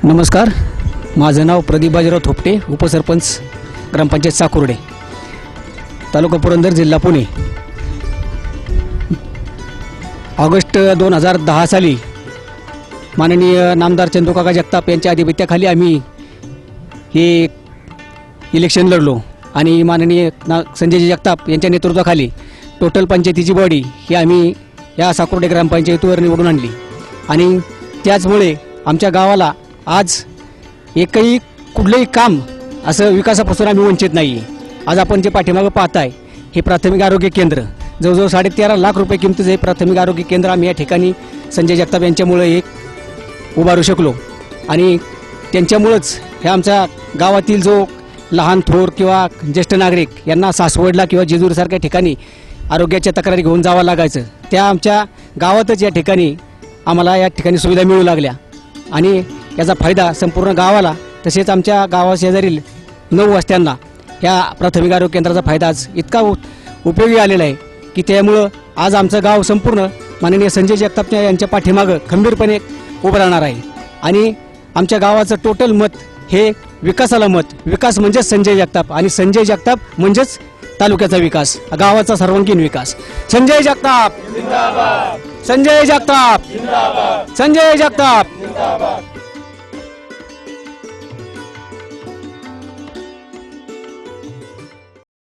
नमस्कार, माझं नाव प्रदीप बाजीराव थोपटे, उपसरपंच ग्रामपंचायत साकुर्डे, तालुका पुरंदर, जिल्हा पुणे। ऑगस्ट 2010 साली माननीय नामदार चंदूकाका जगताप यांच्या आधिपत्याखाली आम्ही हे इलेक्शन लढलो आणि माननीय संजय जगताप यांच्या नेतृत्वाखाली टोटल पंचायतीची बॉडी ही आम्ही या साकुर्डे ग्रामपंचायतीवर निवडून आणली आणि त्याचमुळे आमच्या गावाला आज एकही कुठलंही काम असं विकासापासून आम्ही वंचित नाही आहे। आज आपण जे पाठीमागं पाहताय हे प्राथमिक आरोग्य केंद्र, जवळजवळ 13.5 लाख रुपये किमतीचं हे प्राथमिक आरोग्य केंद्र आम्ही या ठिकाणी संजय जगताप यांच्यामुळे एक उभारू शकलो आणि त्यांच्यामुळेच हे आमच्या गावातील जो लहान थोर किंवा ज्येष्ठ नागरिक यांना सासवडला किंवा जेजूरसारख्या ठिकाणी आरोग्याच्या तक्रारी घेऊन जावं लागायचं, त्या आमच्या गावातच या ठिकाणी आम्हाला या ठिकाणी सुविधा मिळू लागल्या आणि याचा फायदा संपूर्ण गावाला तसेच आमच्या गावाशेजारील 9 वस्त्यांना या प्राथमिक आरोग्य केंद्राचा फायदा आज इतका उपयोगी आलेला आहे की त्यामुळं आज आमचं गाव संपूर्ण माननीय संजय जगताप यांच्या पाठीमागं खंबीरपणे उभं राहणार आहे आणि आमच्या गावाचं टोटल मत हे विकासाला मत, विकास म्हणजेच संजय जगताप आणि संजय जगताप म्हणजेच तालुक्याचा विकास, गावाचा सर्वांगीण विकास। संजय जगताप जिंदाबाद, संजय जगताप जिंदाबाद, संजय जगताप जिंदाबाद।